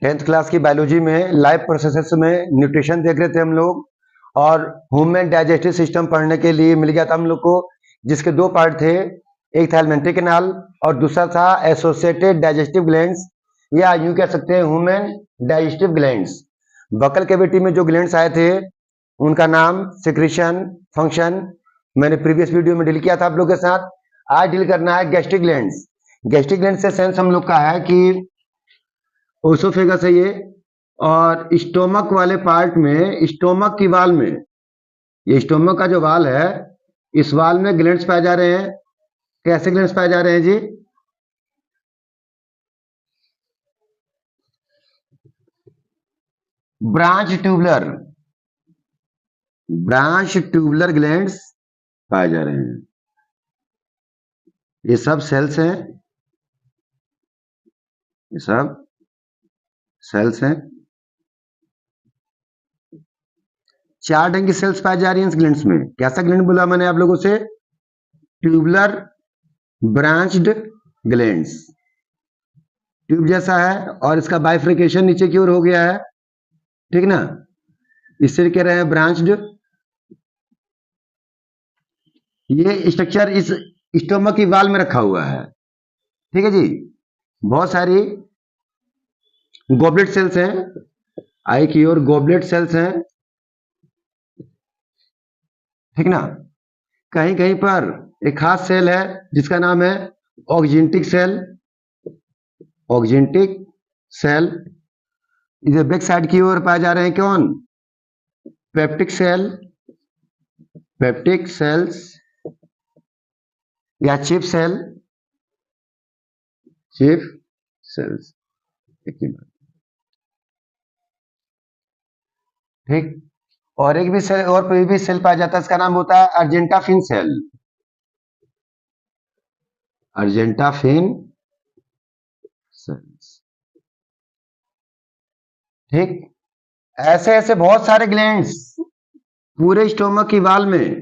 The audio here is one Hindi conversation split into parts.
10th क्लास की बायोलॉजी में लाइव प्रोसेसेस में न्यूट्रिशन देख रहे थे हम लोग, और ह्यूमन डाइजेस्टिव सिस्टम पढ़ने के लिए मिल गया था हम लोग को, जिसके दो पार्ट थे। एक था एलिमेंट्री कैनाल और दूसरा था एसोसिएटेड डाइजेस्टिव ग्लैंड्स, या यूं कह सकते हैं human digestive glands. Buccal cavity में जो ग्लैंड्स आए थे उनका नाम, सिक्रीशन, फंक्शन मैंने प्रीवियस वीडियो में डील किया था आप लोगों के साथ। आज डील करना है गैस्ट्रिक ग्लैंड्स। गैस्ट्रिक ग्लैंड से सेंस हम लोग का है कि ओसोफेगस है ये, और स्टोमक वाले पार्ट में, स्टोमक की वाल में, ये स्टोमक का जो वाल है, इस वाल में ग्लैंड्स पाए जा रहे हैं। कैसे ग्लैंड्स पाए जा रहे हैं जी? ब्रांच ट्यूबुलर ग्लैंड्स पाए जा रहे हैं। ये सब सेल्स हैं, ये सब सेल्स हैं। 4 ढंग की सेल्स पाई जा रही हैं इस ग्लैंड्स में। कैसा ग्लैंड बोला मैंने आप लोगों से? Tubular branched glands. ट्यूब जैसा है और इसका बाइफ्रिकेशन नीचे की ओर हो गया है, ठीक ना? इससे कह रहे हैं ब्रांच्ड। ये स्ट्रक्चर इस स्टोमक की वाल में रखा हुआ है, ठीक है जी। बहुत सारी गॉबलेट सेल्स हैं, आई की ओर गॉबलेट सेल्स हैं, ठीक ना? कहीं कहीं पर एक खास सेल है जिसका नाम है ऑक्जेंटिक सेल। ऑक्जेंटिक सेल इधर बैक साइड की ओर पाए जा रहे हैं कौन? पेप्टिक सेल, पेप्टिक सेल्स या चिप सेल, चिप सेल्स, ठीक। और एक भी सेल, और कोई भी सेल पाया जाता है, इसका नाम होता है अर्जेंटाफिन सेल। अर्जेंटाफिन सेल्स, ठीक। ऐसे ऐसे बहुत सारे ग्लैंड्स पूरे स्टोमक की वाल में,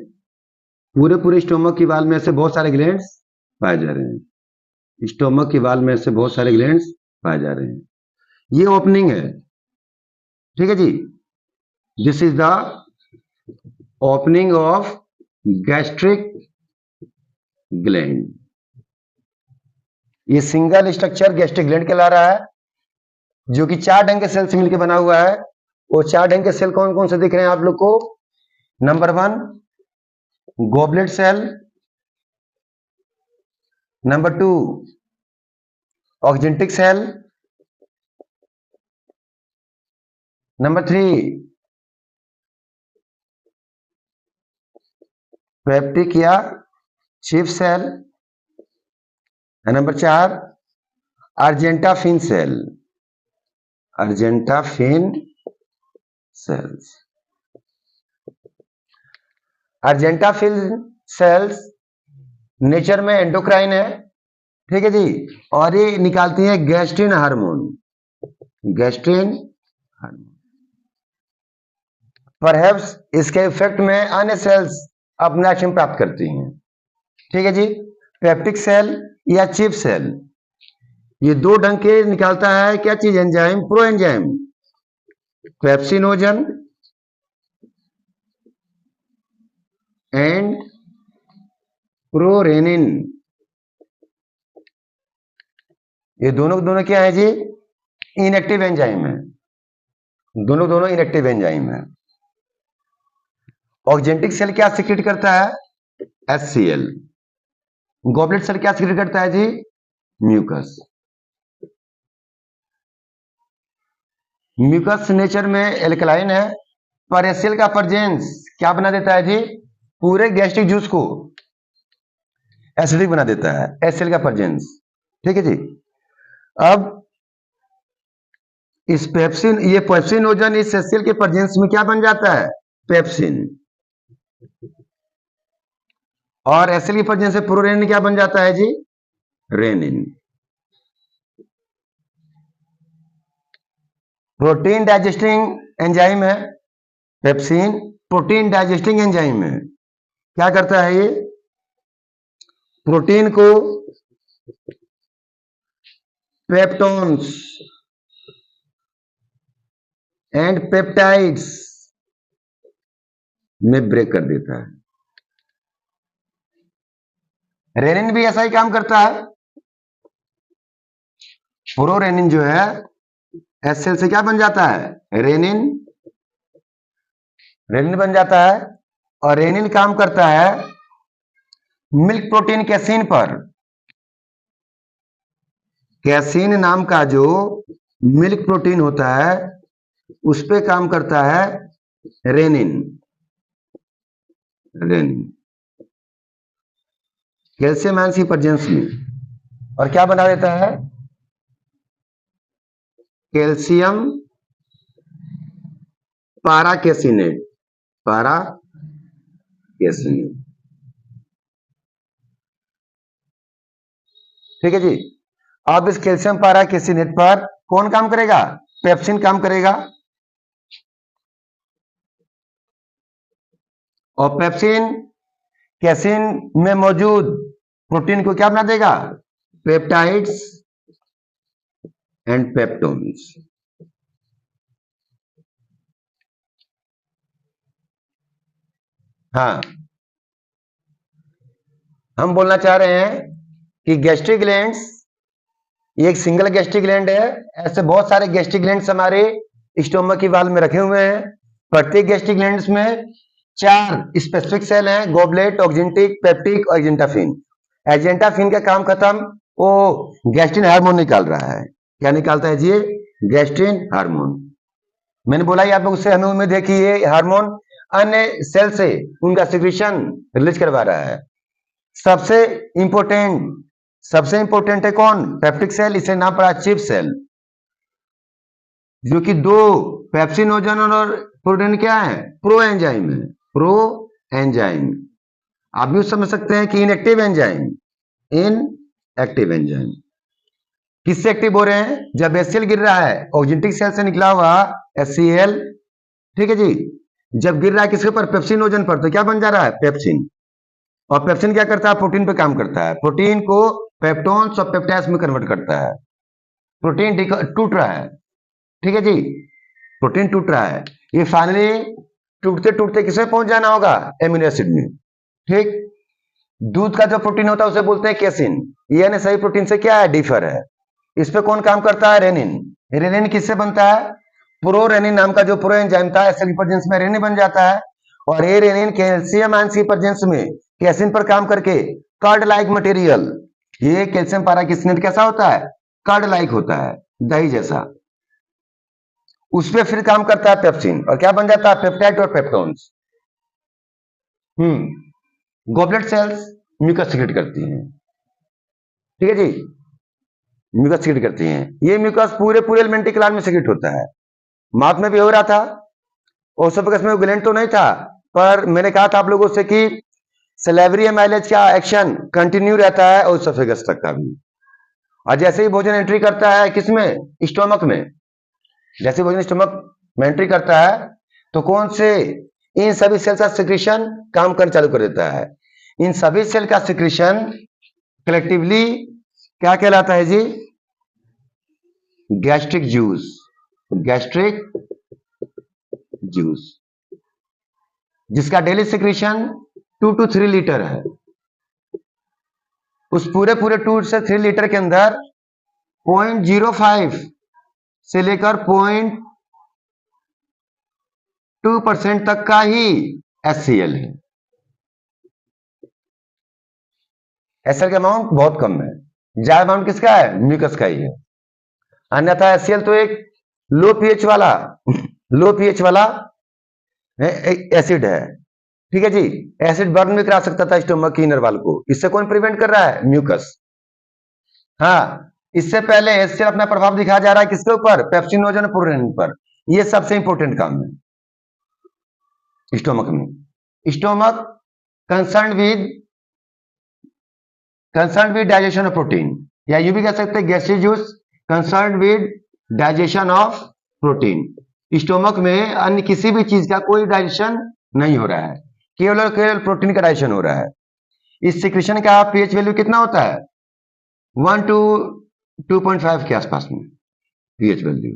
पूरे स्टोमक की वाल में ऐसे बहुत सारे ग्लैंड्स पाए जा रहे हैं। स्टोमक की वाल में ऐसे बहुत सारे ग्लैंड्स पाए जा रहे हैं। ये ओपनिंग है, ठीक है जी। This is the opening of gastric gland. ये सिंगल स्ट्रक्चर गैस्ट्रिक ग्लैंड कहला रहा है, जो कि 4 ढंग के सेल से मिलकर बना हुआ है। वो 4 ढंग के सेल कौन कौन से दिख रहे हैं आप लोग को? Number 1 goblet cell, number 2 oxyntic cell, number 3 peptic या chief cell, number 4 argentaffin cell, argentaffin cells. Argentaffin cells nature में एंडोक्राइन है, ठीक है जी, और ये निकालती है gastrin hormone, gastrin hormone. Perhaps इसके इफेक्ट में अन्य सेल्स अपना एक्शन प्राप्त करती हैं, ठीक है जी। पेप्टिक सेल या चिप सेल, ये 2 ढंग के निकालता है क्या चीज? Enzyme, pro enzyme, pepsinogen and prorennin. ये दोनों क्या है जी? इनएक्टिव एंजाइम है, दोनों इनएक्टिव एंजाइम है। ऑक्जेंटिक सेल क्या सिक्रेट करता है? HCl। गॉबलेट सेल क्या सिक्रेट करता है जी? म्यूकस। म्यूकस नेचर में एल्कलाइन है, पर HCl का प्रेजेंस क्या बना देता है जी? पूरे गैस्ट्रिक जूस को एसिडिक बना देता है, HCl का प्रेजेंस, ठीक है जी। अब इस पेप्सिन, ये पेप्सिनोजन इस HCl के प्रेजेंस में क्या बन जाता है? पेप्सिन। और HCl की प्रेजेंस से प्रोरेनिन क्या बन जाता है जी? रेनिन। प्रोटीन डाइजेस्टिंग एंजाइम है पेप्सिन, प्रोटीन डाइजेस्टिंग एंजाइम है। क्या करता है ये? प्रोटीन को पेप्टोन्स एंड पेप्टाइड्स में ब्रेक कर देता है। रेनिन भी ऐसा ही काम करता है। प्रोरेनिन जो है एस सेल से क्या बन जाता है, रेनिन, रेनिन बन जाता है। और रेनिन काम करता है मिल्क प्रोटीन कैसीन पर। कैसीन नाम का जो मिल्क प्रोटीन होता है उस पे काम करता है रेनिन। रेनिन कैल्शियम आयन की प्रेजेंस में और क्या बना देता है, कैल्शियम पाराकेसिनेट, पाराकेसिनेट। ठीक है जी। अब इस कैल्शियम पाराकेसिनेट पर कौन काम करेगा, पेप्सिन काम करेगा। और पेप्सिन कैसीन में मौजूद प्रोटीन को क्या बना देगा, पेप्टाइड्स एंड पेप्टोन्स। हाँ, हम बोलना चाह रहे हैं कि गैस्ट्रिक ग्लैंड्स, ये एक सिंगल गैस्ट्रिक ग्लैंड है। ऐसे बहुत सारे गैस्ट्रिक ग्लैंड्स हमारे स्टोमक की वाल में रखे हुए हैं। प्रत्येक गैस्ट्रिक ग्लैंड्स में 4 स्पेसिफिक सेल हैं, गोबलेट, ऑक्जेंटिक, पेप्टिक और एजेंटाफिन। एजेंटाफिन का काम खत्म, वो गैस्ट्रिन हार्मोन निकाल रहा है। क्या निकालता है जी, गैस्ट्रिन हार्मोन। मैंने बोला ही आप लोग, उससे हमें उम्मीद है कि ये हार्मोन अन्य सेल से उनका सिक्रीशन रिलीज करवा रहा है। सबसे इंपॉर्टेंट है कौन, पेप्टिक सेल। इसे नाम पड़ा चिप सेल, जो कि 2 पेप्सिनोजन और प्रोटीन क्या है, प्रो एंजाइम है, प्रो एंजाइम। आप भी समझ सकते हैं कि इनएक्टिव एंजाइम, इनएक्टिव एंजाइम। किससे एक्टिव हो रहे हैं, जब HCl गिर रहा है, ऑक्जेंटिक सेल से निकला हुआ HCl, ठीक है जी, जब गिर रहा है किसके ऊपर, पेप्सिनोजन पर, तो क्या बन जा रहा है, पेप्सिन। और पेप्सिन क्या करता है, प्रोटीन पे काम करता है, प्रोटीन को पेप्टोन्स और पेप्टाइड्स में कन्वर्ट करता है। प्रोटीन टूट रहा है, ठीक है जी, प्रोटीन टूट रहा है। ये फाइनली टूटते टूटते किसमें पहुंच जाना होगा, एमिनो एसिड में। ठीक, दूध का जो प्रोटीन होता है उसे बोलते हैं केसिन। ये सही प्रोटीन से क्या है, डिफर है। इस पे कौन काम करता है, रेनिन। रेनिन किससे बनता है, प्रोरेनिन नाम का जो प्रो एंजाइम था, एसिड प्रेजेंस में रेनिन बन जाता है। और ये रेनिन कैल्शियम आयन की प्रेजेंस में कैसिन पर काम करके कर्ड लाइक मटेरियल, ये कैल्शियम पाराकेसिनेट कैसा होता है, कर्ड लाइक होता है, दही जैसा। उस पर फिर काम करता है पेप्सिन और क्या बन जाता है, पेप्टाइड और peptones. Goblet cells mucus secrete करती हैं, ठीक है जी, म्यूकस सीक्रेट करती हैं। ये म्यूकस पूरे एलिमेंट्री क्लास में सीक्रेट होता है। माउथ में भी हो रहा था, ओसोफेगस में ग्लैंड तो नहीं था, पर मैंने कहा था आप लोगों से कि सैलिवरी एमाइलेज का एक्शन कंटिन्यू रहता है ओसोफेगस तक का भी। और जैसे ही भोजन एंट्री करता है किसमें, स्टोमक में, जैसे भोजन स्टोमक में एंट्री करता है तो कौन से, इन सभी सेल का सिक्रीशन काम करना चालू कर देता है। इन सभी सेल का सिक्रीशन कलेक्टिवली क्या कहलाता है जी, गैस्ट्रिक जूस, गैस्ट्रिक जूस, जिसका डेली सिक्रीशन 2 to 3 लीटर है। उस पूरे 2 से 3 लीटर के अंदर 0.05 से लेकर 0.2% तक का ही HCl है। HCl का अमाउंट बहुत कम है, ज्यादा अमाउंट किसका है, म्यूकस का ही है। अन्यथा HCl तो एक लो पीएच वाला एसिड है, ठीक है जी। एसिड बर्न भी करा सकता था स्टोमक की इनर वाल को। इससे कौन प्रिवेंट कर रहा है, म्यूकस। हाँ, इससे पहले HCl अपना प्रभाव दिखाया जा रहा है किसके ऊपर, पेप्सिनोजन प्रोरेनिन पर। ये सबसे इंपॉर्टेंट काम है स्टोमक में। Stomach concern with digestion of protein, या ये भी कह सकते हैं gastric juice concern with digestion of protein. Stomach में अन्य किसी भी चीज का कोई डाइजेशन नहीं हो रहा है, केवल प्रोटीन का डाइजेशन हो रहा है। इस सिक्रीशन का पीएच वैल्यू कितना होता है, 1 to 2.5 के आसपास में पीएच वैल्यू।